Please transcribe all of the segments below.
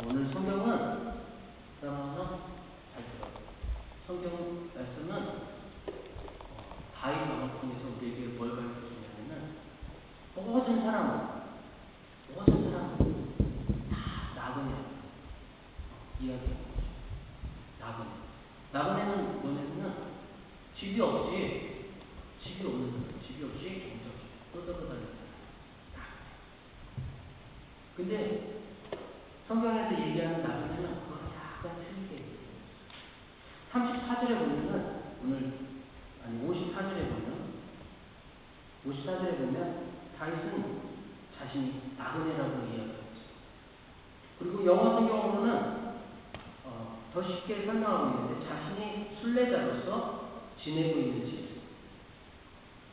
오늘 성경은 그러면서 잘 들어요. 성경 말씀은 다윗 왕을 통해서 우리에게 뭘 가르쳐 주냐면은 모든 사람은 다 나그네 이야기하는 거죠. 나그네는 뭐냐면은 집이 없는 사람, 집이 없이 떠들어다니는 사람. 근데 성경에서 얘기하는 나그네는 그거랑 약간 틀리게 얘기해요. 34절에 보면은 54절에 보면 다윗은 자신이 나그네라고 이야기하고 있어요. 그리고 영어 성경으로는 더 쉽게 설명하고 있는데 자신이 순례자로서 지내고 있는 집,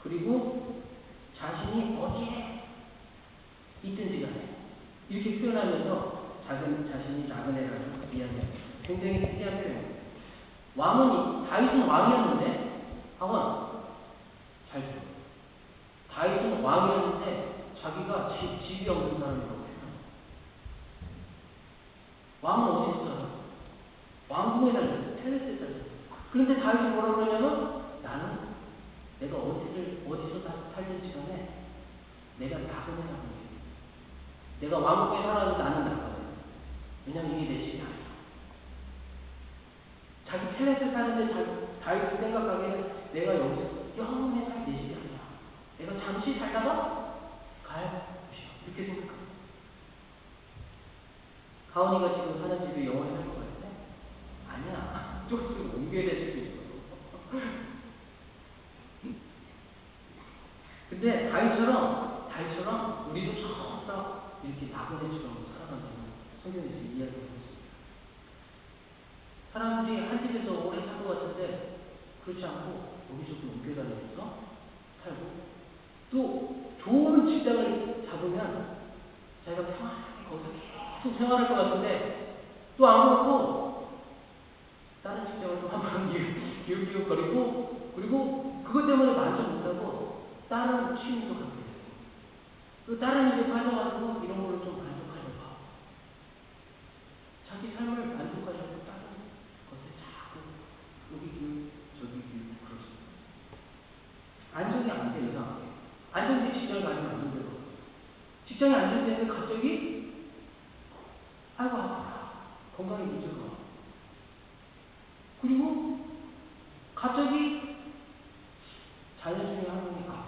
그리고 자신이 어디에 있든지 간에 이렇게 표현하면서 자신이 나그네라고 이야기합니다. 굉장히 특이한 표현. 다윗은 왕이었는데, 잘 들어. 다윗은 왕이었는데 자기가 집이 없는 사람이라고 표현합니다. 왕은 어디 있어요? 왕궁에 살죠. 텔레스에 살죠. 그런데 다윗이 뭐라고 그러냐면 나는 내가 어디서 살든지 간에 내가 나그네라고 해요. 내가 왕궁에 살아도 나는 나그네. 왜냐면 이게 내 집이 아니야. 자기 텔레스에 사는데 다윗이 생각하기에는 내가 여기서 영원히 살 내 집이 아니야. 내가 잠시 살다가 가야 곳이야. 이렇게 생각합니다. 가온이가 지금 사는 집이 영원히 살 것 같아? 아니야. 조금 옮겨야 될 수도 있어. 근데 다윗처럼 우리도 전부 이렇게 나그네처럼 살아간다는 성경에서 이야기하고 있습니다. 사람들이 한 집에서 오래 산 것 같은데 그렇지 않고 여기저기 옮겨다니면서 살고, 또 좋은 직장을 잡으면 자기가 평안하게 거기서 계속 생활할 것 같은데 또 안 그렇고 다른 직장을 또 한번 기웃기웃거리고, 그리고 그것 때문에 만족 못하고 다른 취미도 갖게 돼요. 또 다른 일에 빠져가지고 이런 걸로 좀 만족하려고 하고, 자기 삶을 만족하려고 다른 것에 자꾸 여기 기웃 저기 기웃 그렇습니다. 안정이 안 돼요. 이상하게 안정된 직장을 가지면 안 돼요. 직장이 안정되는데 갑자기 아이고 건강에 문제가 와. 그리고 갑자기 자녀 중에 한 명이 아파.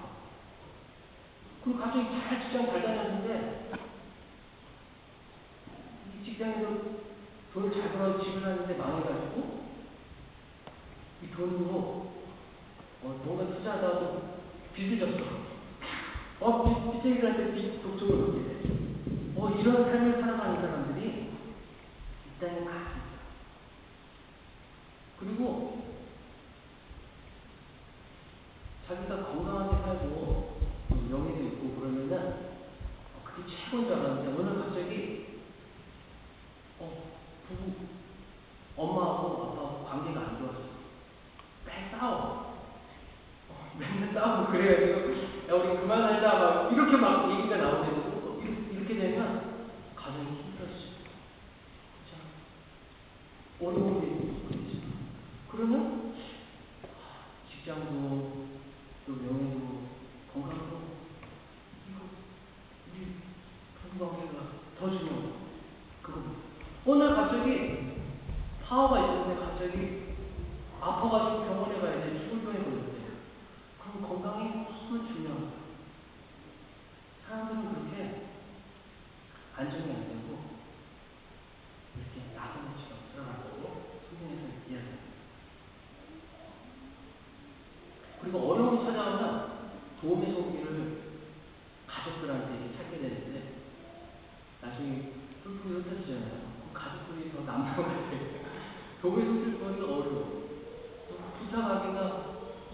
그리고 갑자기 직장 잘 다녔는데 이 직장에서 돈을 잘 벌어서 집을 하는데 망해가지고 이 돈으로 뭔가 투자하다가도 빚을 졌어. 빚쟁이들한테 빚 독촉을 받게 돼. 이런 삶을 살아가는 사람들이 이 땅에 많이 있어요. 그리고 자기가 건강하게 살고 명예도 있고 그러면은 그게 최고인 줄 알았는데 오늘 갑자기 엄마하고 아빠하고 관계가 안 좋았어. 맨 싸워. 맨날 싸우고 그래가지고 야 우리 그만 살자 막 이렇게 막 얘기가 나오고 이렇게 되면 가정이 힘들어지죠. 그렇죠? 어려움이 있죠. 그러면 직장도 또 명예도 건강도 우리 부부관계가 더 중요해요. 오늘 갑자기 파워가 있었는데 갑자기 아파가지고 병원에 가야 돼. 죽을 병에 걸렸대요. 그럼 건강이 너무 중요합니다. 사람들은 그렇게 안정이 안 되고 이렇게 나그네처럼 살아간다고 성경에서 이야기합니다. 그리고 어려움이 찾아오면 도움의 손길을 가족들한테 찾게 되는데 나중에 뿔뿔이 흩어지잖아요. 그럼 가족들이 더 남는 것 같아요. 도움의 손길 구하기가 어려워. 부탁하기가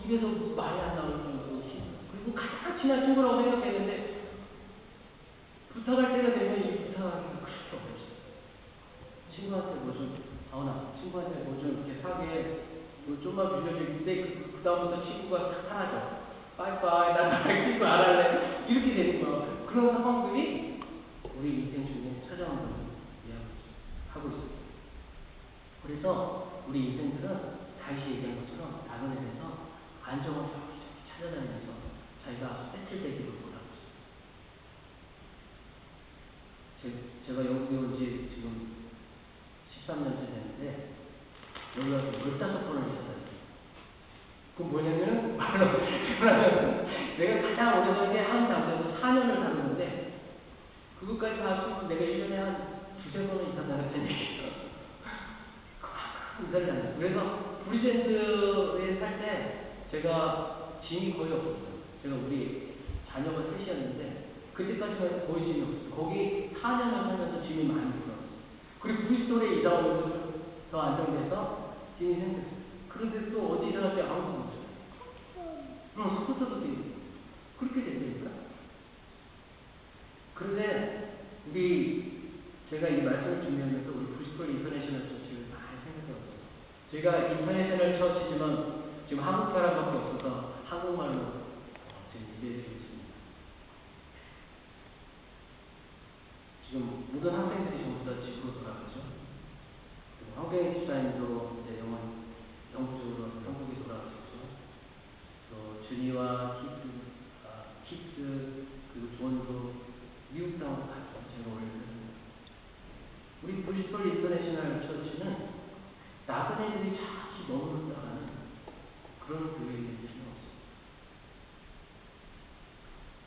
입에서 말이 안 나올 정도로 힘들어. 그리고 가장 친한 친구라고 생각했는데 부탁할 때가 되면 이 부탁하기가 그렇게 어렵어요. 친구한테 친구한테 뭐 좀 이렇게 사게 뭐 좀만 빌려주는데 그 다음부터 친구가 사라져. 빠이빠이 난 나랑 친구 안 할래. 이렇게 되는 거야. 그런 상황들이 우리 인생 중에 찾아온 거예요. 그래서 우리 인생들은 다시 얘기한 것처럼 나그네에서 안정을 저기 찾아다니면서 자기가 세틀되기를 원하고 있어요. 제가 영국에 온 지 지금 13년째 됐는데 여기 와서 15번을 찾아다녔어요. 그건 뭐냐면 말로 표현하면 내가 가장 오래된 게 한국 남자에서 4년을 다녔는데 그것까지 다 하고 내가 1년에 한 두세 번은 이상 다녔다는 얘기예요. 이사를 다녔어요. 그래서 브리젠트에 살 때 제가 짐이 거의 없었어요. 제가 우리 자녀가 셋이었는데 그때까지는 거의 짐이 없었어요. 거기 4년을 살면서 짐이 많이 들어왔어요. 그리고 브리스톨에 이사 오면서 더 안정돼서 짐이 생겼어요. 그런데 또 어디 이사 갈 때 아무도 없어요. 스쿠터도 되고 그렇게 된다니까. 그런데 제가 이 말씀을 준비하면서 우리 브리스톨 인터내셔널 처치를 많이 생각해봤어요. 저희가 인터내셔널 처치지만 지금 한국 사람밖에 없어서 한국말로 지금 이해해 주고 있습니다. 지금 모든 학생들이 전부 다 집으로 돌아가죠. 황교익 집사님도 이제 영국 쪽으로 한국에 돌아가셨죠. 또 주니와 키스 그리고 존도 미국 땅으로 갔죠. 제가 원래 우리 브리스톨 인터내셔널 처치는 나그네들이 자주 머무르다가는 그런 교회들이 필요 없어요.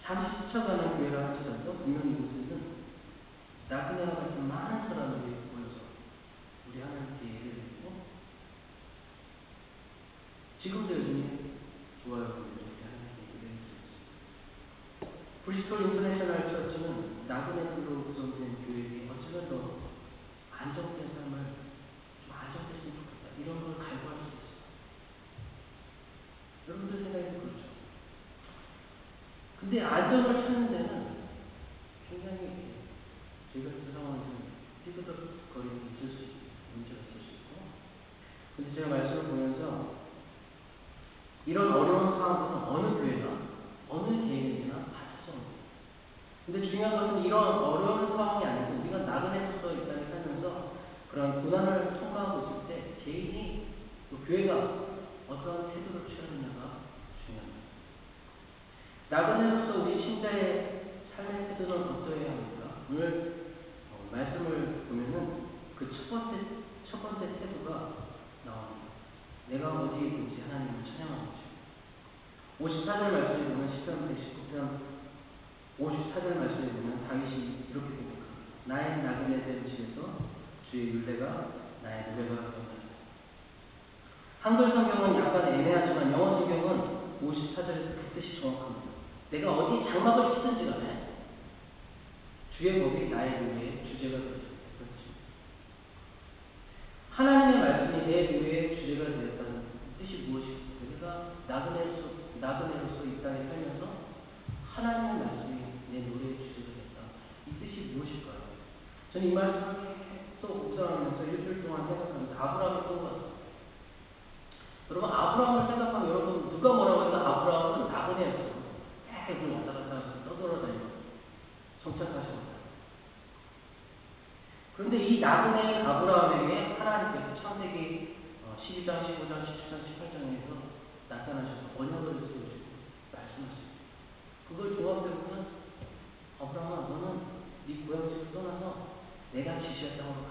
잠시 스쳐가는 교회라 할지라도 분명히 이곳에는 나그네와 같은 많은 사람들이 모여서 우리 하나님께 예배를 드리고 지금도 여전히 좋아요. 이렇게 하나님께 예배를 드리고 있습니다. 브리스톨 인터내셔널 처치는 나그네들로 구성된 교회들이 어쩌면 더 안정된 삶을 좀 안정됐으면 좋겠다. 이런 걸 갈구할 수 있어요. 여러분들 생각에도 그렇죠. 근데 안정을 찾는 데는 굉장히 저희가 그 상황에서는 삐그덕거리는 문제가 있을 수 있고 근데 제가 말씀을 보면서 이런 어려운 상황에서는 어느 교회나 어느 개인에게나 다 찾아옵니다. 근데 중요한 것은 이런 어려운 상황이 아니고 우리가 나그네로서 이 땅에 살면서 그런 고난을 통과하고 있을 때 개인이 또 교회가 어떠한 태도를 취하느냐가 중요합니다. 나그네로서 우리 신자의 삶의 태도는 어떠해야 합니까? 오늘 말씀을 보면은 그 첫 번째 태도가 나옵니다. 내가 어디에 있는지 하나님을 찬양하는 것입니다. 54절 말씀에 보면 시편 119편 54절 말씀에 보면 다윗이 이렇게 고백합니다. 나의 나그네 된 집에서 주의 율례가 나의 노래가 되었다. 한글 성경은 약간 애매하지만 영어 성경은 54절에서 그 뜻이 정확합니다. 내가 어디 장막을 치든지 간에 주의 법이 나의 노래의 주제가 되었다. 하나님의 말씀이 내 노래의 주제가 되었다는 뜻이 무엇일까요? 우리가 나그네로서 이 땅에 살면서 하나님의 말씀이 내 노래의 주제가 됐다. 이 뜻이 무엇일까요? 저는 이 말씀을 계속 묵상하면서 일주일 동안 생각하면서 아브라함을 떠올랐어요. 여러분 아브라함을 생각하면 여러분 누가 뭐라고 해도 아브라함은 나그네였어요. 계속 왔다 갔다 하면서 떠돌아다니고 정착하셨습니다. 그런데 이 나그네 아브라함에게 하나님께서 창세기 12장, 15장, 17장, 18장에서 나타나셔서 언약을 세우시고 말씀하셨어요. 그걸 종합해보면 아브라함아 너는 네 고향집을 떠나서 내가 지시할 땅으로 가.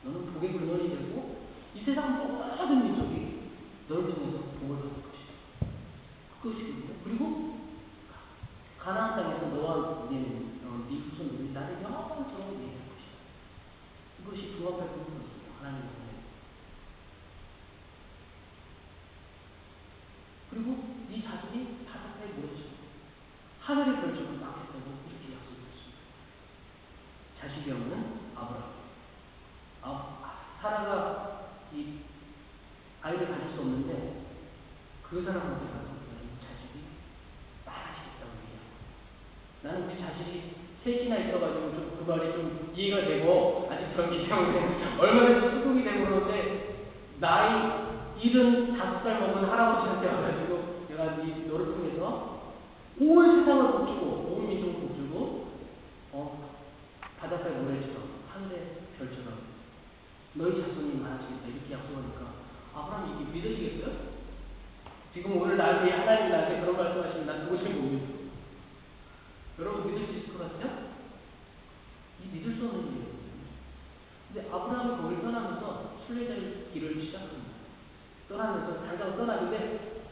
너는 복의 근원이 되고 이 세상 모든 민족이 너를 통해서 복을 받을 것이다. 그것이거든요. 그리고 가나안 땅에서 너와 네 후손들이 나를 영원토록 예배할 것이다. 이것이 종합할 수 있는 것입니다. 하나님의 은혜. 그리고 네 자손이 바닷가에 모여서 하늘의 별처럼 많겠다고 이렇게 약속했습니다. 자식이 없는 아브라함. 사라가 이 아이를 가질 수 없는데 그 사람한테 가서 나는 자식이 많아지겠다고 얘기하고 나는 그 자식이 셋이나 있어가지고 좀 그 말이 좀 이해가 되고 아직 젊기 때문에 얼마든지 수긍이 되고 그러는데 나이 75살 먹은 할아버지한테 와가지고 내가 너를 통해서 온 세상을 복주고 온 민족을 복주고 바닷가에 모래처럼 하늘의 별처럼 너희 자손이 많아지겠다 이렇게 약속하니까 아브라함이 이게 믿으시겠어요? 지금 오늘 나한테 하나님이 나한테 그런 말씀하시면 난 도저히 못 믿어. 여러분 믿을 수 있을 것 같아요? 이 믿을 수 없는 일이에요. 근데 아브라함이 거기를 떠나면서 순례자의 길을 시작합니다. 떠나면서 당장 떠나는데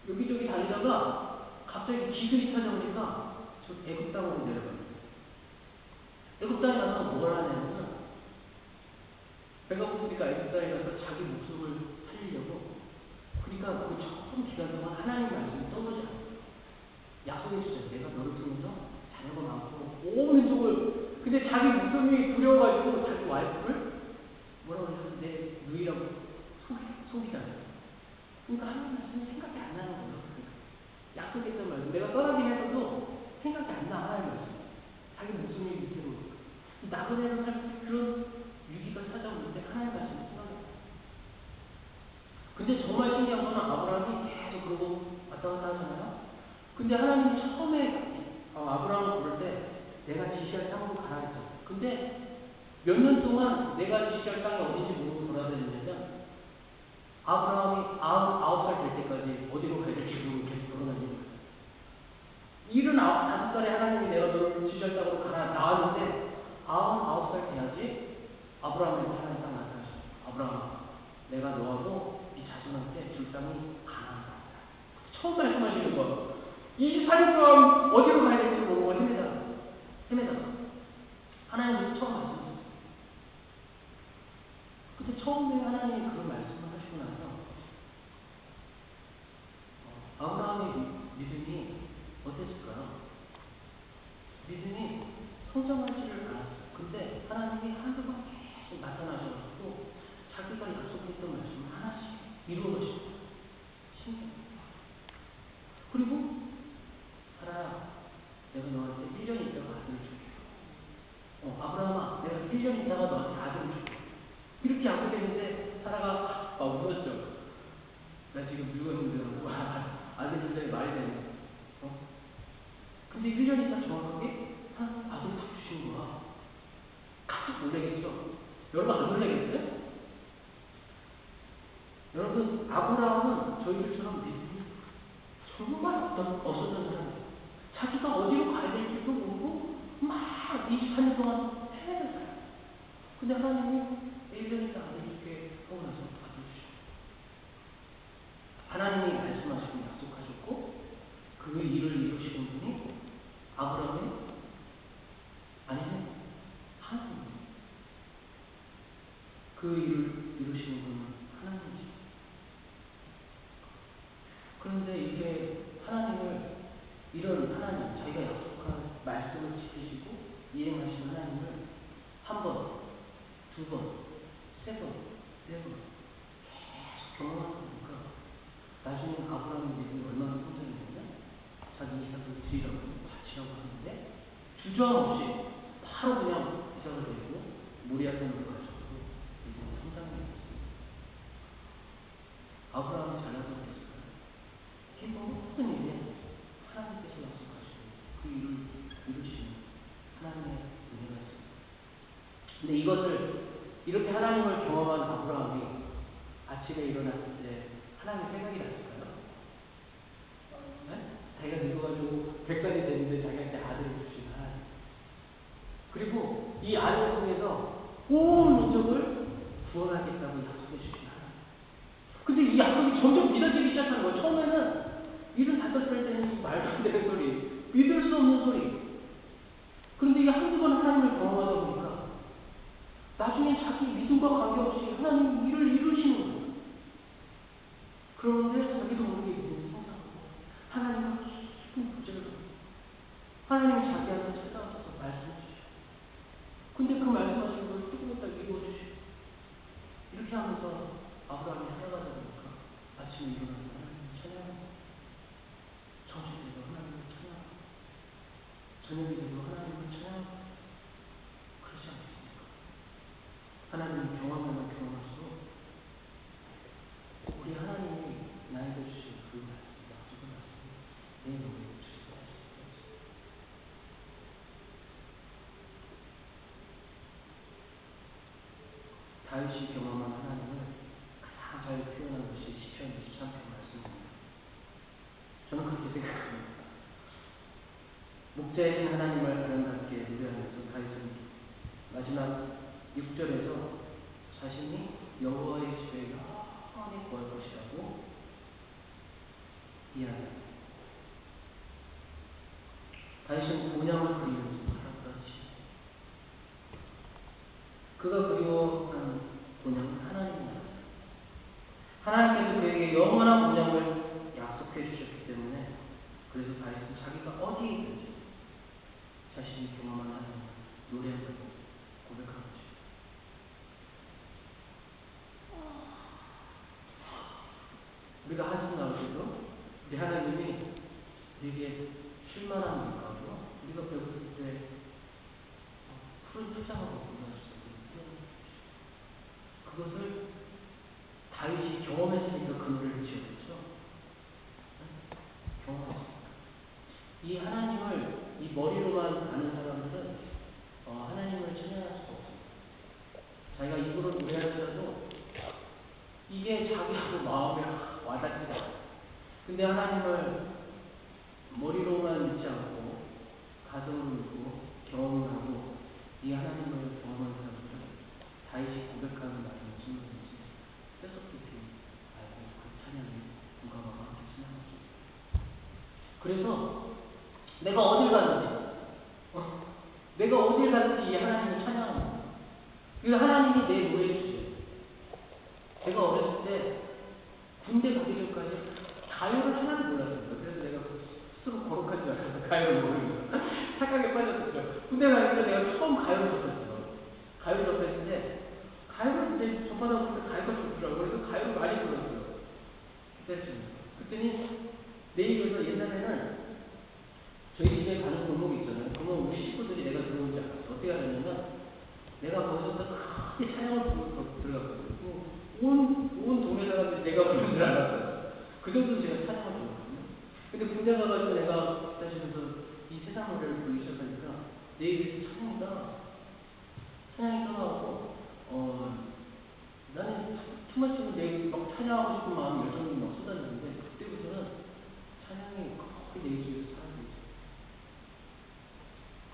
여기저기 다니다가 갑자기 기근이 찾아오니까 저 애굽 땅으로 내려갑니다. 애굽 땅에 가서 뭘 하냐면 배가 고프니까 애굽 땅에 가서 자기 목숨을 살리려고 그러니까 그 조금 기간 동안 하나님 말씀이 떠오르지 않아요. 약속해 주세요. 내가 너를 통해서 자녀가 많고 온 민족을 근데 자기 목숨이 두려워가지고 자기 와이프를 뭐라고 하냐면 내 누이라고 속이잖아요. 그러니까 하나님 말씀이 생각이 안 나는 거예요. 약속했던 말씀. 내가 떠나긴 했어도 생각이 안 나, 하나님 말씀. 자기 목숨이 밑으로. 나그네로 살 그런 위기가 찾아오는데 하나님 말씀이 생각이 안 나. 근데 정말 신기한 건 아브라함이 계속 그러고 왔다 갔다 하잖아요. 근데 하나님이 처음에 아브라함을 부를 때 내가 지시할 땅으로 가라 했죠. 근데 몇 년 동안 내가 지시할 땅이 어딘지 모르고 돌아다니면서 아브라함이 99살 될 때까지 어디로 가야 될지 모르고 계속 돌아다니는 거예요. 75살에 하나님이 내가 너를 지시할 땅으로 가라 나왔는데 99살 돼야지 아브라함에게 하나님 땅 나타나셨어요. 아브라함아 내가 너하고 네 자손한테 줄 땅이 가나안 땅이다. 처음 말씀하시는 거. 24년 동안 어디로 가야 될지 모르고 헤매다가 하나님이 처음 말씀하셨어요. 근데 처음에 하나님이 그런 말씀을 하시고 나서 아브라함의 믿음이 어땠을까요? 믿음이 성장하지를 않았어요. 근데 하나님이 한두 번 계속 나타나셔가지고 자기가 약속했던 말씀을 하나씩 이루어가시고 신기해요. 그리고 사라야 내가 너한테 1년 있다가 아들을 줄게. 아브라함아 내가 1년 있다가 너한테 아들을 줄게. 이렇게 약속했는데 사라가 웃었죠. 나 지금 늙었는데 아들 굉장히 말이 되네. 근데 1년 있다 정확하게 아들 딱 주신 거야. 깜짝 놀라겠죠? 여러분 안 놀라겠어요? 여러분 아브라함은 저희들처럼 믿음이 정말 없었던 사람이에요. 자기가 어디로 가야 될지도 모르고 막 24년 동안 헤매는 사람. 근데 하나님이 1년 있다 아들 줄게 하고 나서 아들 주셔. 하나님이 말씀하시고 약속하셨고 그 일을 이루시는 분이 아브라함이 아니면 하나님. 그 일을 이루시는 분은 하나님이죠. 그런데 이게 하나님을 이런 하나님 자기가 약속한 말씀을 지키시고 이행하신 하나님을 한 번, 두 번, 세 번, 네 번 계속 경험하다 보니까 나중에 아브라함의 믿음이 얼마나 성장했냐면 자기 이삭을 드리라고 바치라고 하는데 주저함 없이 바로 그냥 이삭을 드리고 모리아 산으로 가셔서 믿음이 성장했습니다. 아브라함이 잘나서 그랬을까요? 이 모든 일에 하나님께서 약속하시고 그 일을 이루시는 하나님의 은혜가 있습니다. 근데 이것을 이렇게 하나님을 경험한 아브라함이 아침에 일어났을 때 하나님 생각이 났을까요? 네? 자기가 늙어가지고 100살이 됐는데 자기한테 아들을 주신 하나님. 그리고 이 아들을 통해서 온 민족을 구원하겠다고 약속해 주신 하나님. 근데 이 약속이 점점 믿어지기 시작하는 거예요. 처음에는 75살 때는 말도 안 되는 소리, 믿을 수 없는 소리. 그런데 이게 한두 번 하나님을 경험하다 보니까 나중에 자기 믿음과 관계없이 하나님 일을 이루시는 거예요. 그런데 자기도 모르게 믿음이 성장하고 하나님과 깊은 교제를 하고 하나님이 자기한테 찾아와서 말씀해 주시고 근데 그 말씀하신 걸 조금 있다 이루어 주시고 이렇게 하면서 아브라함이 살아가다 보니까 아침에 일어나서 하나님을 찬양하고 점심에 되도 하나님을 찬양하고 저녁이 되도 하나님을 찬양하고 그러지 않겠습니까? 하나님을 경험하면 경험할수록 우리 하나님이 나에게 주신 그 말씀, 약속의 말씀이 내 몸에 주시고 하시고 다윗이 경험한 하나님을 가장 잘 표현한 것이 시편 23편 말씀입니다. 저는 그렇게 생각합니다. 목자이신 하나님을 아름답게 노래하면서 다윗은 마지막 6절에서 자신이 여호와의 집에 영원히 거할 것이라고 이야기합니다. 다윗은 본향을 그리면서 살았던 시대. 그가 그리워한 본향은 하나님입니다. 하나님께서 그에게 영원한 본향을 약속해 주셨기 때문에 그래서 다윗은 자기가 어디에 있든지 자신이 경험한 하나님을 노래한다고 고백한 거죠. 우리가 한숨 나올 때도 우리 하나님이 우리에게 쉴만한 물가고 우리가 배고플 때 푸른 초장으로 불러주세요. 그것을 다윗이 경험했으니까 그 노래를 지었겠죠. 경험했습니다. 이 하나님을 이 머리로만 아는 사람들은 하나님을 찬양할 수가 없습니다. 자기가 입으로 노래하더라도 이게 자기하고 마음에 와닿지가 않아요. 근데 하나님을 머리로만 믿지 않고 가슴으로 믿고 경험을 하고 이 하나님을 경험한 사람들은 다윗이 고백하는 말을 무슨 말인지 뼛속깊이 알고 그 찬양에 공감하고 함께 찬양하죠. 그래서 내가 어딜 가든지 내가 어딜 가든지 이 하나님을 찬양합니다. 그 하나님이 내 노래해 주세요. 제가 어렸을 때 군대 가기 전까지 가요를 하나도 몰랐습니다. 그래서 내가 스스로 거룩한 줄 알아서 가요를 모릅니다. 착각에 빠졌었죠. 군대 가기 전에 내가 처음 가요를 접했어요. 가요를 접했는데 가요를 이제 접하다 보니까 가요가 좋더라고요. 그래서 가요를 많이 불렀어요. 그때쯤. 그랬더니 내 입에서 옛날에는 저희 집에 가는 골목이 있잖아요. 그러면 우리 식구들이 내가 들어오지 않았어. 어떻게 하냐면 내가 거기서 크게 찬양을 부르고 들어갔거든요. 온 동네 사람들이 내가 부르는 줄 알았어요. 그 정도 제가 찬양을 불렀거든요. 근데 군대 가가지고 내가 다시면서 이 세상 노래를 부르기 시작하니까 내 입에서 찬양이 떠나고 나는 투마치는 내막 찬양하고 싶은 마음이 열정이 막 쏟아지는데 그때부터는 찬양이 거의 내 입에서 사라져 있어요.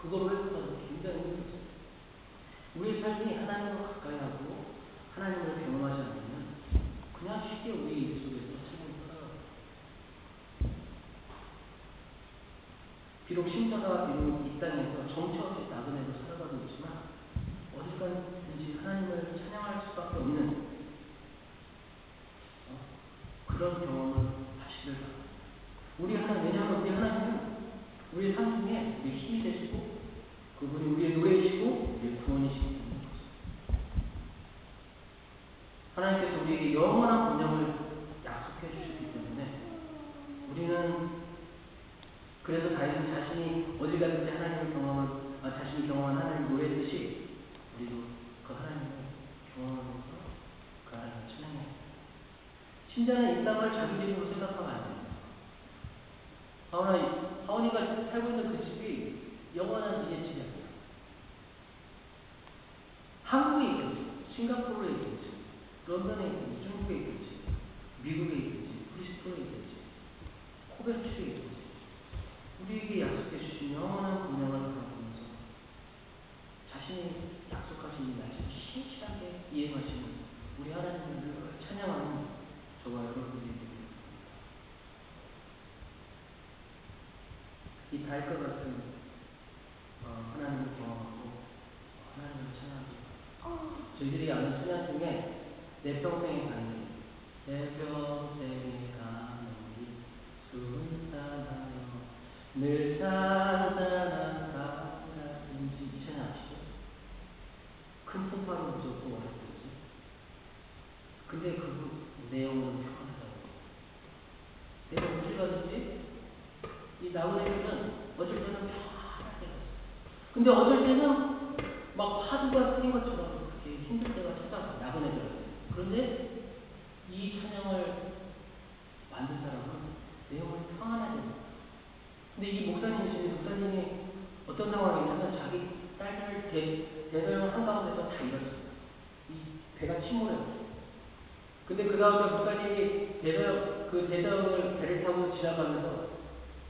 그거로 회복하는 게 굉장히 힘들었어요. 우리의 삶이 하나님을 가까이 하고 하나님을 경험하지 않으면 그냥 쉽게 우리 입 속에서 찬양이 떠나가요. 비록 신자가 이룬 이 땅에서 정처없이 나그네로 살아가고 있지만 어딜 가든지 하나님을 찬양할 수밖에 없는 그런 경험을 하시길 바랍니다. 왜냐하면 우리 하나님은 우리의 삶 중에 우리의 힘이 되시고 그분이 우리의 노래이시고 우리의 구원이시기 때문에 하나님께서 우리에게 영원한 본향을 약속해 주셨기 때문에 우리는 그래서 다윗은 자신이 어디 가든지 하나님을 자신이 경험한 하나님을 노래했듯이 우리도 그 하나님을 경험하면서 그 하나님을 찬양해야 합니다. 신자는 이 땅을 자기 집으로 생각하면 안 됩니다. 하원이가 살고 있는 그 집이 영원한 이의 집이 아니에요. 한국에 있겠지, 싱가포르에 있겠지, 런던에 있겠지, 중국에 있겠지, 미국에 있겠지, 브리스톨에 있겠지, 코베트에 있겠지. 우리에게 약속해 주신 영원한 본향을 바라보면서 자신이 약속하신 이 말씀을 신실하게 이행하시는 우리 하나님을 늘 찬양하는 저와 여러분들이 되길 바랍니다. 이 다윗과 같은 하나님을 경험하고 하나님을 찬양합니다. 저희들이 아는 찬양 중에 내 평생의 간증, 내 평생의 간증이 순탄하여 늘 산산한 가라든지 이 찬양 아시죠? 큰 풍파를 무섭고 어렵든지 근데 그 내용은 평안하다고. 내가 어딜 가든지 이 나그네들은 어쩔 때는 편하게 갔어요. 근데 어쩔 때는 막 파도가 쓰인 것처럼 그렇게 힘들 때가 찾아와서 나그네들은. 그런데 이 찬양을 만든 사람은 내용을 평안하게 합니다. 근데 이 목사님이 어떤 상황이냐면 자기 딸을 대서양 한가운데서 다 잃었습니다. 이 배가 침몰해요. 근데 그 다음에 목사님이 대성을 배를 타고 지나가면서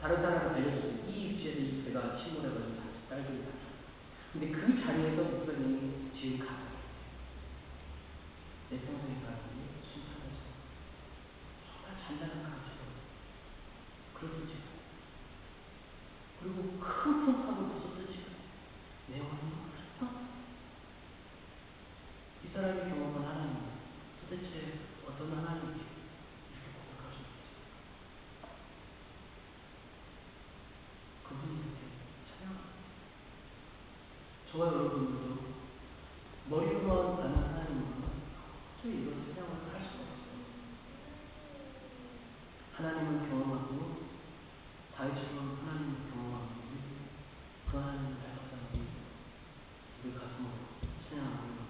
다른 사람을 알려줬어요. 이 위치에서 이 배가 침몰해가지고 딸들이 다. 근데 그 자리에서 목사님이 지은 가사. 내 평생의 가슴이 순탄해서 정말 잔잔한 가사로 그러지. 그리고 큰 풍파를 벗었듯이 내 영혼이 이 사람이 경험한 하나님 도대체 어떤 하나님인지 이렇게 고백할 수 있어요. 그분이 이렇게 찬양합니다. 저와 여러분들도 머리로만 아는 하나님은 도저히 이런 찬양을 할 수가 없어요. 하나님을 경험하고 다윗처럼 하나님을 경험하고 그 하나님을 알아가는 우리 가슴으로 찬양하는 겁니다.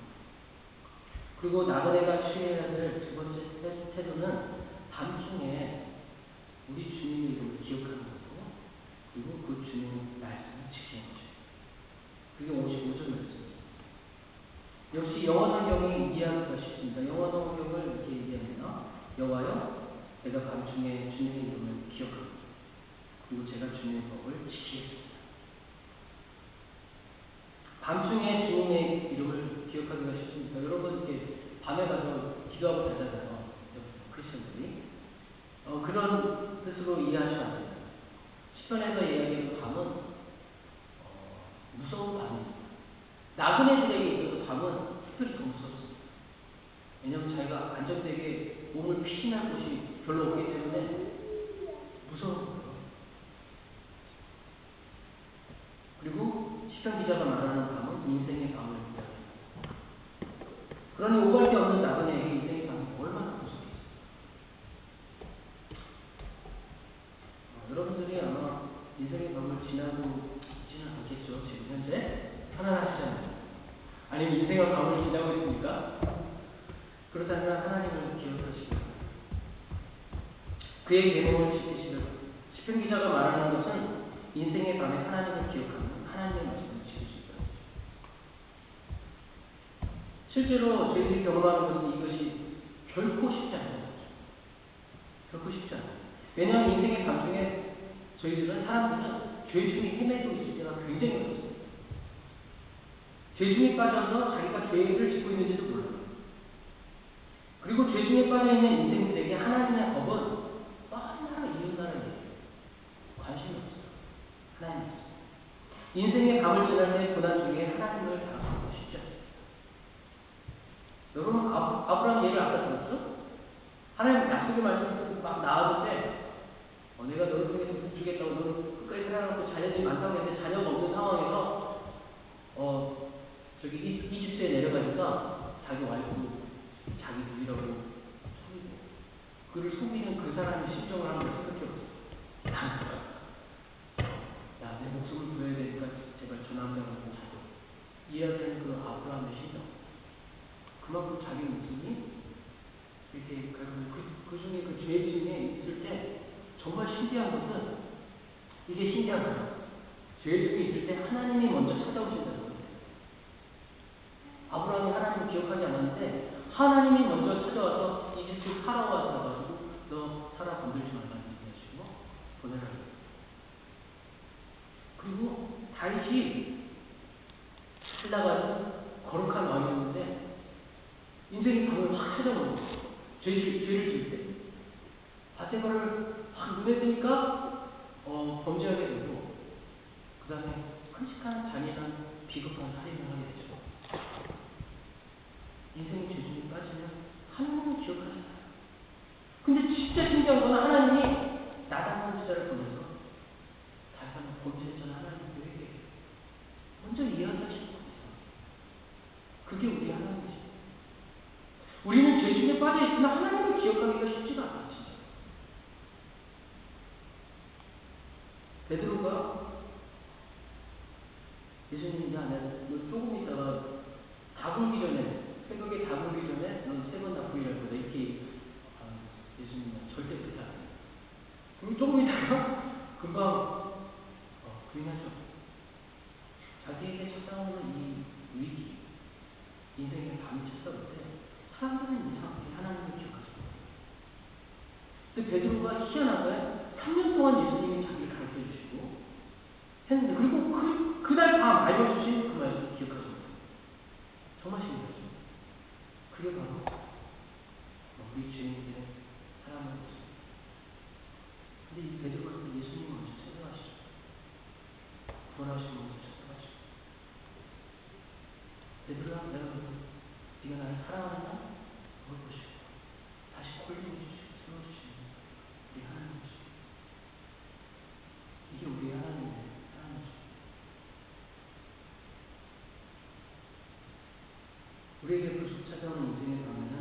그리고 나그네가 취해야 될 두 번째 태도는 밤중에 우리 주님의 이름을 기억하는 거고, 그리고 그 주님의 말씀을 지키는 거죠. 그게 55절 말씀입니다. 역시 영어 성경이 이해하기가 쉽습니다. 영어 성경을 이렇게 얘기하면 여호와여, 내가 밤중에 주님의 이름을 기억합니다. 그리고 제가 주님의 법을 지키겠습니다. 밤중에 주님의 이름을 기억하기가 쉽습니까? 여러분 이렇게 밤에 가서 기도하고 자잖아요. 크리스천들이. 그런 뜻으로 이해하시면 안 됩니다. 시편에서 이야기하는 밤은 무서운 밤입니다. 나그네들에게 있어서 밤은 특별히 더 무섭습니다. 왜냐하면 자기가 안정되게 몸을 피신할 곳이 별로 없기 때문에 무서운 거예요. 그리고 시편 기자가 말하는 밤은 인생의 밤을 이야기합니다. 그러니 오갈 데 없는 나그네에게 인생의 밤이 얼마나 무섭겠어요. 여러분들이 아마 인생의 밤을 지나고 있지는 않겠죠. 지금 현재 편안하시잖아요. 아니면 인생의 밤을 지나고 있습니까? 그렇다면 하나님을 기억하시기 바랍니다. 그의 계명을 지키시길 바랍니다. 시편 기자가 말하는 것은 인생의 밤에 하나님을 기억하는 하나님의 말씀을 지킬 수 있다. 실제로 저희들이 경험하는 것은 이것이 결코 쉽지 않아요. 결코 쉽지 않아요. 왜냐하면 인생의 밤중에 사람들은 죄 중에 헤매고 있을 때가 굉장히 많습니다. 죄 중에 빠져서 자기가 죄를 짓고 있는지도 몰라요. 그리고 죄 중에 빠져있는 인생들에게 하나님의 법은 얼마나 이웃나라에 관심이 없어요. 하나님 없어요. 인생의 밤을 지날 때 고난 중에 하나님을 다가가고 싶지 않습니다. 여러분 아브라함 예를 아까 들었죠? 하나님 약속의 말씀이 막 나왔는데 내가 너를 통해서 복 주겠다고 너를 끝까지 사랑하고 자녀들이 많다고 했는데 자녀가 없는 상황에서 이집트에 내려가니까 자기 와이프 자기 누이라고 속이고 그를 속이는 그 사람의 심정을 한번 생각해보세요. 야, 내 목숨을 구해야 되니까 제발 저 남자하고 자도 이해하는 그 아브라함의 심정. 그만큼 자기 목숨이 이렇게 그 중에 그 죄 중에 있을 때 정말 신기한 것은 이게 신기한 거예요. 죄 중에 있을 때 하나님이 먼저 찾아오신다는 거예요. 아브라함이 하나님을 기억하지 않았는데 하나님이 먼저 찾아와서 이집트 파라오가 들어가지고 너 사라 건들지 말라는 얘기하시고 보내라고. 그리고 다윗이 살다가는 거룩한 왕이었는데 인생의 밤을 확 찾아오는 거예요. 죄를 지을 때. 바세바를 확 눈에 뜨니까 범죄하게 되고 그 다음에 끔찍한 잔인한 비겁한 살인을 하게 되죠. 인생의 죄중에 빠지면 하나님을 기억하잖아요. 근데 진짜 신기한 건 하나님이 나단 선지자를 보내서 다시 한번 범죄했잖아 하나님께 먼저 이야기하시는 겁니다. 그게 우리 하나님이죠. 우리는 죄 중에 빠져있으면 하나님을 기억하기가 쉽지가 않아요. 진짜. 베드로가 예수님, 야, 너 조금 있다가 다 굴기 전에, 새벽에 다 굴기 전에 넌 세 번 다 부인할 거다. 이렇게 예수님은 절대 그렇게 안 해요. 그리고 조금 있다가 금방 부인하죠. 자기에게 찾아오는 이 위기, 인생의 밤이 찾아올 때 사람들은 이상하게 하나님을 기억하지 못해요. 근데 베드로가 희한하게 3년 동안 예수님이 자기를 가르쳐 주시고 했는데, 그리고 그날 다 알려주신 그 말씀을 기억하지 못해요. 정말 신기하죠. 그게 바로 우리 주인님의 사랑하는 모습. 근데 이 베드로가 예수님 먼저 찾아가시죠. 구원하시고 먼저 찾아가시죠. 베드로야, 내가 네가 나를 사랑하느냐? 그걸 보시고 다시 콜링해 주시고 세워주시는 우리 하나님이시죠. 이게 우리 하나님의 사랑이죠. 우리에게 불쑥 찾아오는 인생의 방면은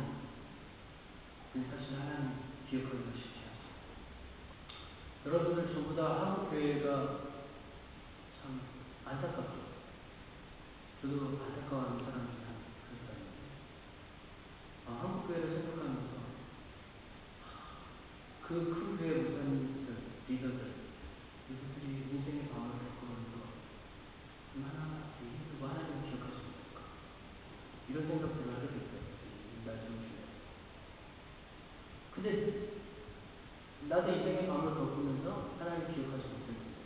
사실 하나님 기억하기가 쉽지 않습니다. 여러분들 전부 다 한국교회가 참 안타깝죠. 저도 안타까워하는 사람 중에 한 사람인데, 한국교회를 생각하면서 그 큰 교회 목사님들, 리더들이 인생의 방을 겪으면서 하나 힘들고 하나님을 기억할 수 있을까? 이런 생각들을 하게 됐어요. 이 말씀을 중에. 근데 나도 인생의 밤을 겪으면서 하나님을 기억하지 못했는데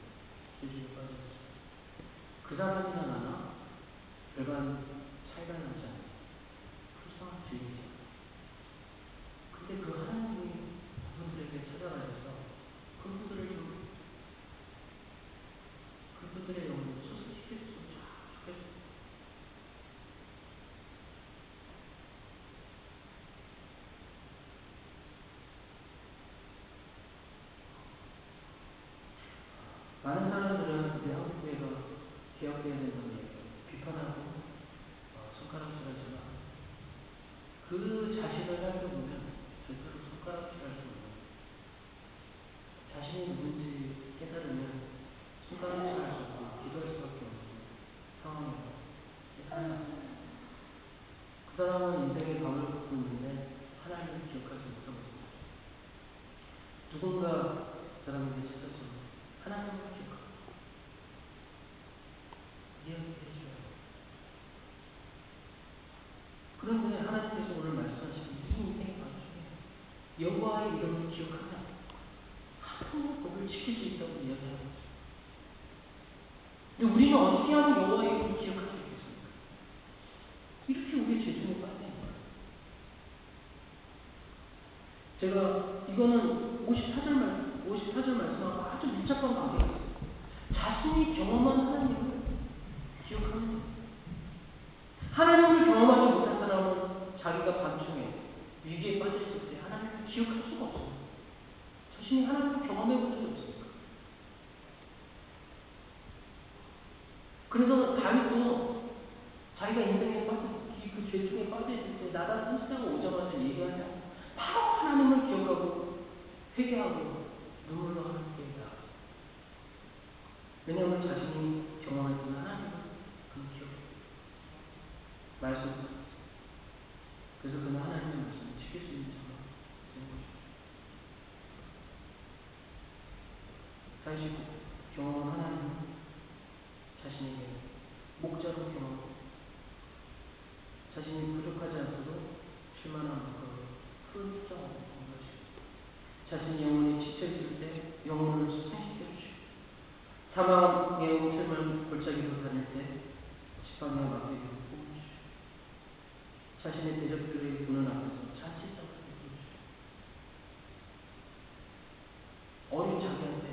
죄중에 빠졌어요. 그 사람이나 나나 별반 차이가 나지 않아요. 불쌍한 죄인이죠. 근데 그 하나님이 그분들에게 찾아가셔서 그분들의 영혼을 소식시켰으면 좋겠어요. 많은 사람들은 우리 한국교회가 개혁돼야 된다고 비판하고 손가락질하지만 그 자신을 살펴보면 절대로 손가락질할 수 없는, 자신이 누군지 깨달으면 손가락질할 수 없고 기도할 수밖에 없는 상황이에요. 그 사람은 인생의 밤을 걷고 있는데 하나님을 기억하지 못하고 있습니다. 누군가 그 사람에게 찾아서 하나님을 기억하고 이야기해줘요. 그런데 하나님께서 오늘 말씀하시는 이 인생의 밤 중에 여호와의 이름을 기억하면 하나님의 법을 지킬 수 있다고 이야기하는 거죠. 근데 우리는 어떻게 하면 여호와의 이름을 기억할 수 있겠습니까? 이렇게 우리의 죄중에 빠져 있는 거예요. 제가 이거는 54절 말씀하고 아주 밀접한 관계가 있어요. 자신이 경험한 하나님을 기억하는 거예요. 하나님을 경험하지 못한 사람은 자기가 밤중에 위기에 빠졌을 때 하나님을 기억할 수가 없어요. 자신이 하나님을 경험해 본 적이 없으니까. 그래서 다윗도 자기가 인생에 그 죄 중에 빠져있을 때 나단 선지자가 오자마자 얘기하지 않고 바로 하나님을 기억하고 회개하고 눈물로 하나님께 나아갔어요. 왜냐하면 자신이 경험했던 하나님을 기억해요. 말씀. 그래서 그는 하나님의 말씀을 지킬 수 있는 자가 된 거죠. 다시 경험한 하나님은 자신에게 목자로 경험하고 자신이 부족하지 않도록 줄만한 것으로 큰 투자하고 있는 것이고, 자신이 영혼이 지쳐있을 때 영혼을 수생시켜 주시고, 사망의 옹철만 골짜기로 다닐 때 지팡이와 막대기로 뽑아주시고, 자신의 대적들의 보는 앞에서 잔치상을 베풀어주시고, 어린 자기한테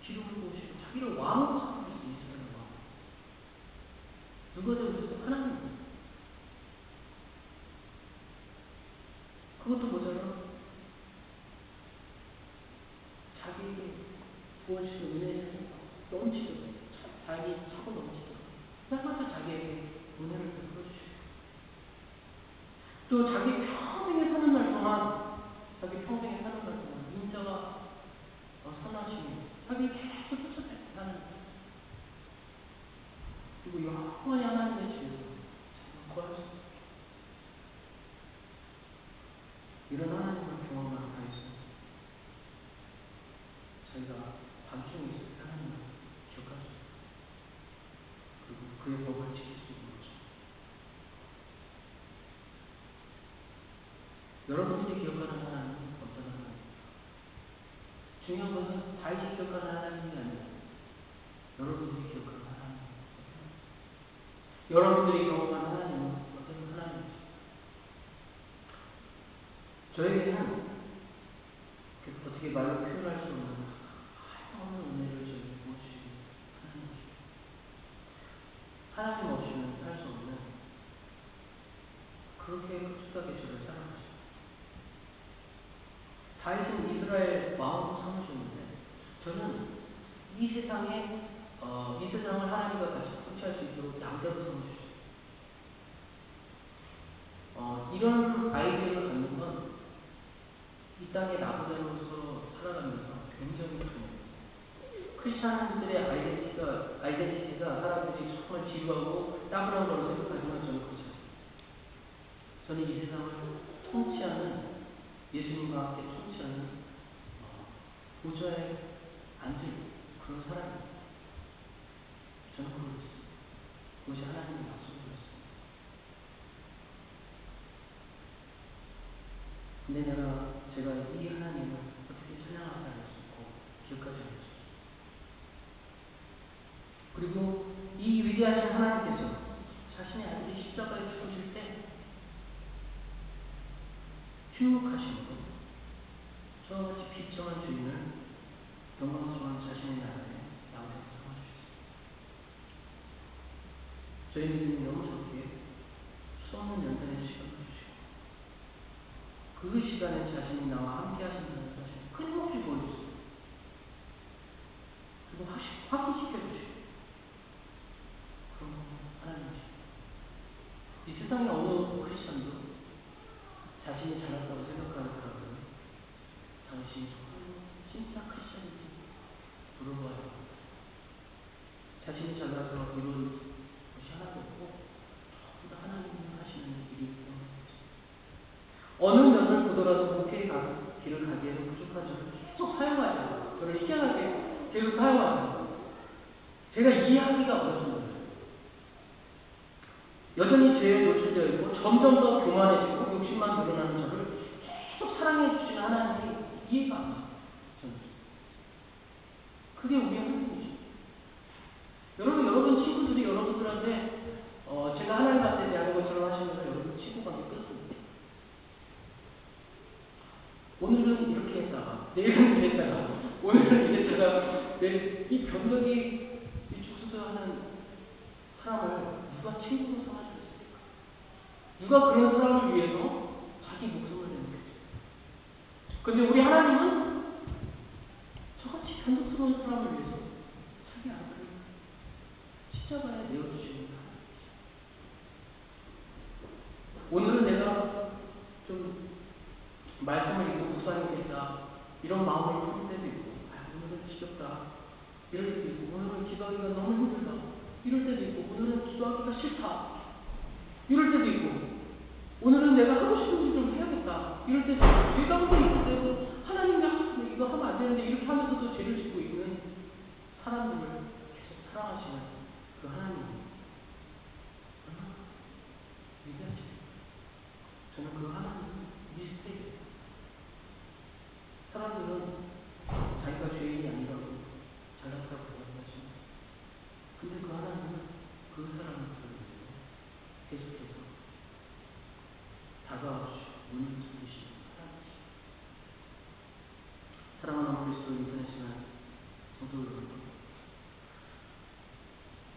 기름을 부으시고 자기를 왕으로 삼을 수 있으라는 왕. 누가 되었어요? 하나님. 그것도 모자라 자기에게 부어주신 은혜를 넘치도록, 자기 차고 넘치도록 날마다 자기에게 은혜를 베풀어주시고, 또 자기 평생에 사는 날 동안 인자가 선하시니 자기를 계속 쫓아다니는, 그리고 영원히 하나님의 집에서 거할 수 있어요. 이런 하나님을 경험한 다윗은 자기가 밤중에 있을 때 하나님을 기억할 수 있어요. 그리고 그의 법을 지킬 수 있는 거죠. 여러분들이 기억하는 하나님은 어떤 하나님? 중요한 것은 다윗이 기억하는 하나님이 아니라 여러분들이 기억하는 하나님. 여러분들이 경험하는 하나님은 어떤 하나님이죠? 저에게는 어떻게 말로 표현할 수 없는 한없는 은혜를 저에게 부어주시는 하나님이죠. 하나님 없이는 살 수 없는 그렇게 흡족하게 저를 사랑하시고 다윗은 이스라엘 왕으로 삼으셨는데 저는 이 세상에 이 세상을 하나님과 같이 통치할 수 있도록 양대로 삼으셨어요. 이런 아이디어를 갖는 건 이 땅의 나부자로서 살아가면서 굉장히 중요해요. 크리스찬들의 아이덴티티가 사람들이 정말 지루하고 따분한 걸로 생각하지만 저는 그렇지 않습니다. 저는 이 세상을 통치하는 예수님과 함께 통치하는 보좌에 앉을 그런 사람입니다. 저는 그렇습니다. 그것이 하나님의 약속이었습니다. 근데 제가 이 하나님을 어떻게 찬양하지 않을 수 있고 기억하지 않을 수 있고 그리고 이 위대하신 하나님께서 자신의 아들이 십자가에 죽으실 때 휴묵하시고 저와 같이 비참한 주인을 영광스러운 자신의 나라에 양대로 삼아주셨습니다. 저희 믿음이 너무 좋기에 수없는 연단의 시간을 주시고 그 시간에 자신이 나와 함께 하신다는 사실을 끊임없이 보여주시고 그리고 확인시켜주시고 그런 하나님이십니다. 이 세상의 어느 크리스천도 자신이 잘났다고 생각하는 사람은 당신이 진짜 크리스천인지 물어봐야 합니다. 자신이 잘나서 이룬 것이 하나도 없고 전부 다 하나님이 하시는 일이기 때문입니다. 어느 면을 보더라도 목회에 가는 길을 가기에는 부족한 점을 계속 사용하죠. 저를 희한하게 계속 사용하죠. 제가 이해하기가 어렵습니다. 여전히 죄에 노출되어 있고 점점 더 교만해지고 욕심만 늘어나는 저를 계속 사랑해 주시는 하나님이 이해가 안 가요. 그게 우리의 하나님이죠. 여러분 친구들이 여러분들한테 제가 하나님한테 대하는 것처럼 하시면서 여러분 친구 관계 끊습니다. 오늘은 이렇게 했다가 내일은 이랬다가 오늘은 이랬다가 이 변덕이 죽수수하는 사람을 누가 친구로 삼아주겠습니까? 누가 그런 사람을 위해서 자기 목숨을 내놓겠습니까? 그런데 우리 하나님은 저같이 변덕스러운 사람을 위해서 자기 아들을 십자가에 내어주시는 하나님이죠. 오늘은 내가 좀 말씀을 읽고 묵상해야겠다 이런 마음을 품을 때도 있고 오늘은 지겹다 이럴 때도 있고 오늘은 기도하기가 너무 힘들다 이럴 때도 있고 오늘은 기도하기가 싫다 이럴 때도 있고 오늘은 내가 하고 싶은 일 좀 해야겠다 이럴 때도 있고 죄감도 있을 때도 하나님이 이거 하면 안 되는데 이렇게 하면서도 죄를 짓고 있는 사람들을 계속 사랑하시는 그 하나님 얼마나 위대하시죠. 저는 그 하나님 미스테이크 사람들은 자기가 죄인이 아니라고 잘났다고 생각하십니다. 근데 그 하나님은 그 사람을 부르시고 계속해서 다가와주시고 문을 두드리시는 하나님이십니다. 사랑하는 그리스도 인터넷 시간 성도 여러분,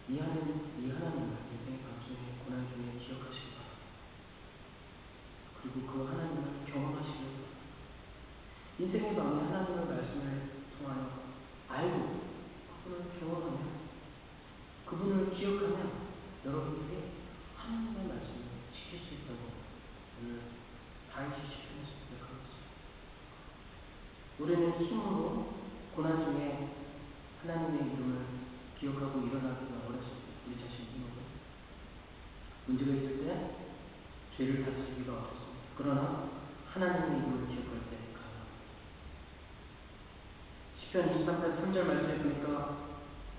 이 하나님을 인생의 감정의 고난 중에 기억하시기 바랍니다. 그리고 그 하나님을 경험하시길 바랍니다. 인생의 마음에 하나님의 말씀을 통하여 알고 그분을 경험하며 그분을 기억하며 여러분들이 하나님의 말씀을 지킬 수 있다고 오늘 다윗이 시편했을 때 그렇습니다. 우리는 힘으로 고난 중에 하나님의 이름을 기억하고 일어나기가 어렸을 때 우리 자신을 힘으로 문제가 있을 때 죄를 다스리기가 어렵습니다. 그러나 하나님의 이름을 기억할 때 시편 23편 3절 말씀에 보니까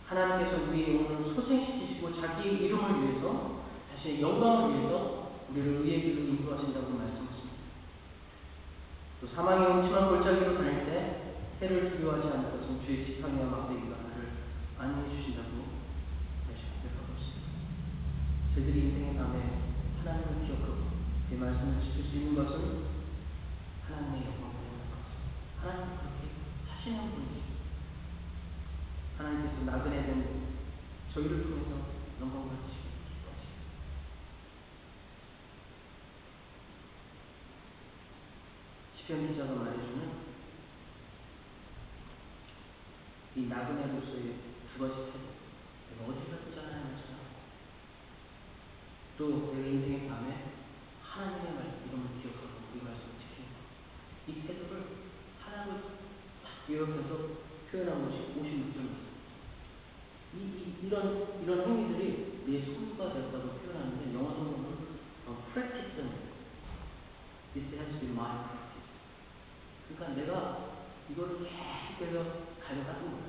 하나님께서 우리의 영혼을 소생시키시고 자기의 이름을 위해서 자신의 영광을 위해서 우리를 의의 길로 인도하신다고 말씀하십니다. 사망의 음침한 골짜기로 다닐 때 해를 두려워하지 않을 것은 주의 지팡이와 막대기가 나를 안위해 주신다고 고백하고 있습니다. 저희들이 인생의 밤에 하나님을 기억하고 그 말씀을 지킬 수 있는 것은 하나님의 영광을 보는 것. 하나님은 그렇게 하시는 분이죠. 하나님께서 나그네 된 저희를 통해서 영광을 받으시고 기뻐하시고 시편 기자가 말해주는 이 나그네로서의 두 가지 태도. 내가 어디 갔든지 하나님을 찾아가고 또 내가 인생의 밤에 하나님의 이름을 기억하고 이 말씀을 지키는 것. 이 태도를 하나님을 딱 기억해서 표현한 것이 56절입니다. 이런 행위들이 내 소유가 되었다고 표현하는데 영어 성경은 practice는 this has been my practice. 그러니까 내가 이거를 계속해서 가져가는 거예요.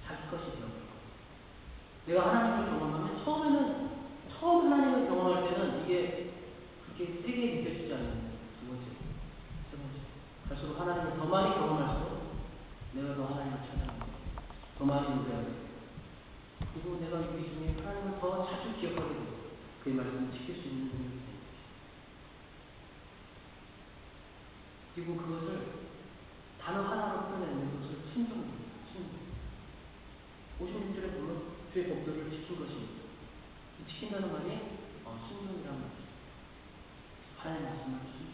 자기 것이 되어버리고 내가 하나님을 경험하면 처음 하나님을 경험할 때는 이게 그렇게 세게 느껴지지 않는 두 번째, 세 번째. 갈수록 하나님을 더 많이 경험할수록 내가 더 하나님을 찾아가는 거예요. 더 많이 노래하게 돼요. 그리고 내가 이 중에 하나님을 더 자주 기억하게 되고 그의 말씀을 지킬 수 있는 능력이 됩니다. 그리고 그것을 단어 하나로 표현하는 것을 순종입니다. 순종. 56절에 보면 주의 법도를 지킨 것입니다. 지킨다는 말이 순종이란 말이죠. 하나님의 말씀을 순종.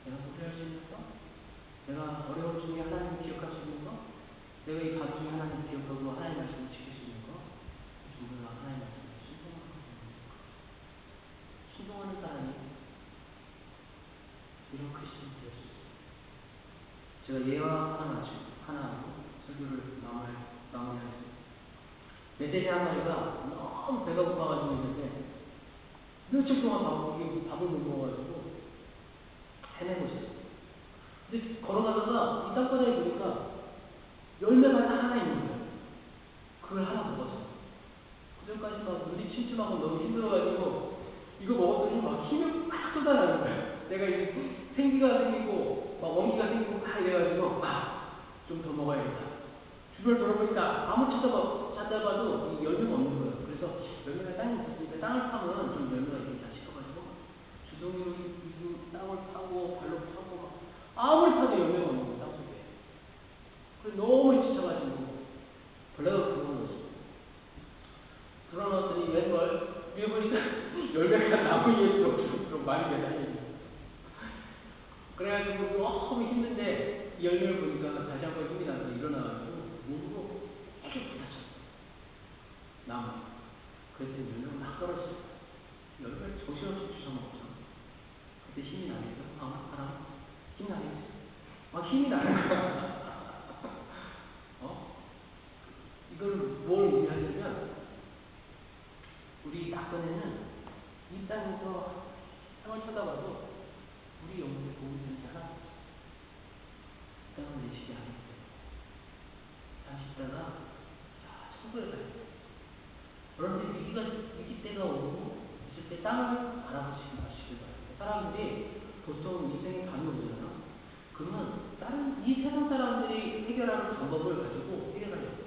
내가 노래할 수 있는 것, 내가 어려운 중에 하나님을 기억할 수 있는 것, 내가 이 밤 중에 하나님을 기억하고 하나님의 말씀을 지킬 수 있는 것, 전부 다 하나님의 말씀을 순종하는 것. 순종하는 사람이 이런 크리스천이 될 수 있습니다. 제가 예와 하나로 설교를 마무리하겠습니다. 메시지 한 마리가 너무 배가 고파가지고 있는데 며칠 동안 밥을 못 먹어가지고 헤매고 있었어요. 근데 걸어가다가 이 땅바닥에 보니까 열매가 딱 하나 있는 거예요. 그걸 하나 먹었어요. 그전까지 막 눈이 침침하고 너무 힘들어가지고 이거 먹었더니 막 힘이 막 쏟아나는 거예요. 내가 이제 생기가 생기고 막 원기가 생기고 막 이래가지고 좀 더 먹어야겠다. 주변을 돌아보니까 아무 찾아봐도 이 열매가 없는 거예요. 그래서 열매가 땅에 있으니까 땅을 파면 좀 열매가 있겠다 싶어가지고 주둥이로 이 땅을 파고 발로 파고 막 아무리 파도 열매가 없는 거예요. 땅 속에. 그래서 너무 지쳐가지고 벌레가 불어넣었어요. 불어넣었더니 왼발 위에 보니까 열매가 나무 위에 좀 많이 매달려있어요. 그래가지고 너무 힘든데 이 열매를 보니까 다시 한번 힘이 나서 일어나가지고 몸으로 이렇게 부딪혔어요. 나무. 그랬더니 열매가 막 떨어졌어요. 열매를 정신없이 주워먹죠. 그때 힘이 나겠죠? 사람? 힘이 나겠죠? 막 힘이 나는 거야. 이걸 뭘 의미하냐면 우리 낙원에는 이 땅에서 땅을 쳐다봐도 우리 영혼에 도움이 되지 않아. 땅을 내치지 않았어요. 다시 있다가 천국에 가요. 그런데 위기 때가 오고 있을 때 땅을 바라보시길 바랍니다. 사람들이 보통 인생에 감이 오잖아요. 그러면 다른 이 세상 사람들이 해결하는 방법을 가지고 해결하려고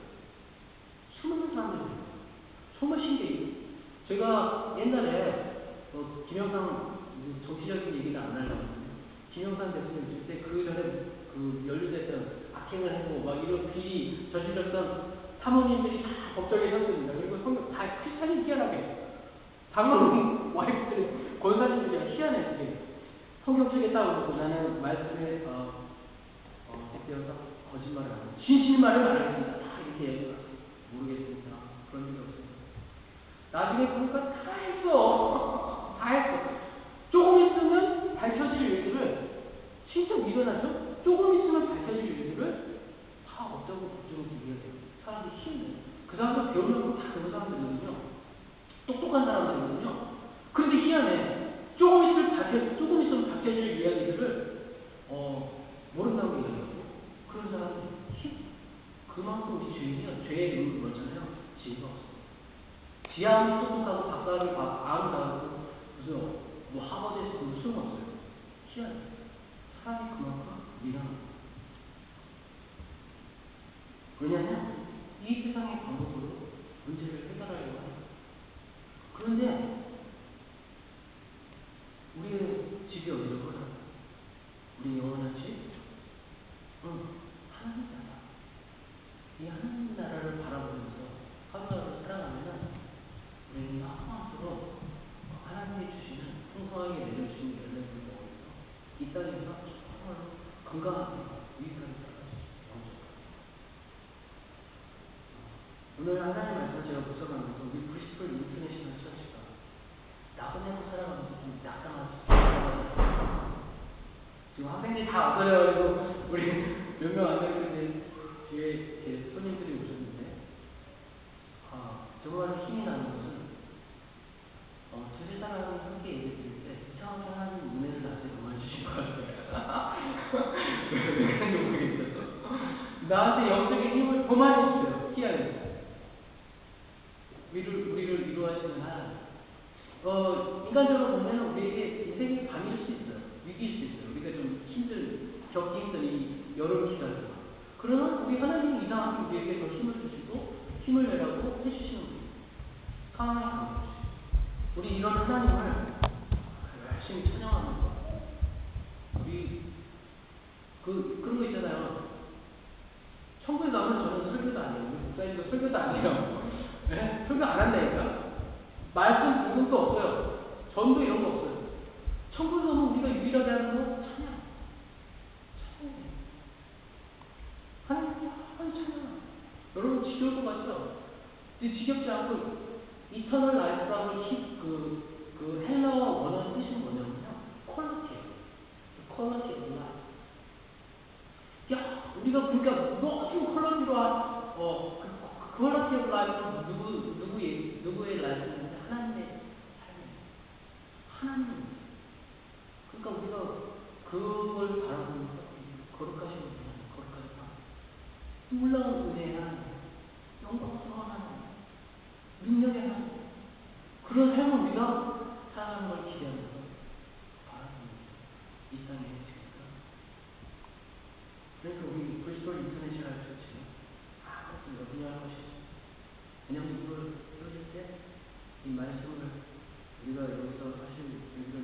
수많은 사람들이 정말 신기해요. 제가 옛날에 김영삼 정치적인 얘기는 안 하려고 했는데 김영삼 대통령 있을 때 그 전에 연루됐던 악행을 하고 막 이런 비리 저질렀던 사모님들이 다 법정에 섰습니다. 그리고 다 사진 희한하게 당원 와이프들이 권사님들이 희한해. 성경책에 따오고 나는 말씀에 빗대어서 거짓말을 하고 진실말을 말하겠습니다. 다 이렇게 얘기가 모르겠습니다. 그런 일이 없습니다. 나중에 보니까 다 했어. 다 했어. 조금 있으면 밝혀질 일들을 진짜 미련하죠? 조금 있으면 밝혀질 일들을 다 없다고 걱정을 드려야 돼요. 사람들이 힘들어요. 그 사람들 배우려고 다 그런 사람들이거든요. 똑똑한 사람들이거든요. 그런데 희한해. 조금 있으면 밝혀질 이야기들을 모른다고 얘기하고 그런 사람들이 그만큼 우리 죄의 눈을 그렇잖아요. 지혜가 없어요. 지하는 똑똑하고 박사를 아무도 무슨 하버드에서 공부 수능 없어요. 희한해. 사람이 그만큼 미련한 거예요. 왜냐하면 이 세상의 방법으로 문제를 해결하려고 해요. 그런데 우리의 집이 어디로구나? 우리 영원한 집? 하나님 나라. 이 하나님 나라를 바라보면서 하루하루 살아가면 우리는 항상으로 하나님이 주시는 풍성하게 내려주신 열매를 먹으면서 이 땅에서 정말로 건강하게 유익하게 살아갈 수 있어요. 오늘 하나님 말씀 제가 묵상하면서 우리 브리스톨 인터내셔널 처치가 나그네로 살아가면서 좀 낙담하지. 지금 학생들이 다 없어져가지고 우리 몇 명 안 되고 이제 뒤에 이렇게 손님들이 오셨는데 정말 힘이 나는 것은 두세 사람을 함께 예배 드릴 때 이상하게 하나님 은혜를 나한테 그만 주신 것 같아요. 왜 그런지 모르겠어요. 나한테 영적인 힘을 더 많이 주세요. 희한해서. 우리를 위로하시는 하나님. 인간적으로 보면 우리에게 인생이 밤일 수 있어요. 위기일 수 있어요. 우리가 좀 겪기 힘든 이 여름 기간. 그러나 우리 하나님은 이상하게 우리에게 더 힘을 주시고 힘을 내라고 해주시는 거예요. 상황에 감사하시고. 우리 이런 하나님을 열심히 찬양하면서 우리 그런 거 있잖아요. 천국에 가면 저는 설교도 안 해요. 우리 목사님도 설교도 안 해요. 네? 설교 안 한다니까. 말씀 복음도 없어요. 전도 이런 거 없어요. 천국에 가면 우리가 유일하게 하는 거 찬양. 하나님 찬양. 여러분 지겨울 것 같죠? 지겹지 않고 이터널 라이프라고 그 헬라어 원어의 뜻이 뭐냐면요. 퀄리티 오브 라이프. 야, 우리가 그러니까 너무 퀄리티로 퀄리티 오브 라이프는 누구의 라이프냐면 하나님의 삶이에요. 하나님. 그러니까 우리가 그걸 바라보면서 거룩하신 분, 거룩하신 하나님, 놀라운 은혜의 하나님, 영광스러운 하나님, 능력의 하나님, 그런 삶을 우리가 살아가는 걸 기대하면서 바라보면서 이 땅에 있으니까. 그래서 우리 브리스톨 인터내셔널 처치는 아무것도 여기할 것이죠. 왜냐하면 이걸 들을 때 이 말씀을 우리가 여기서 사실 우리가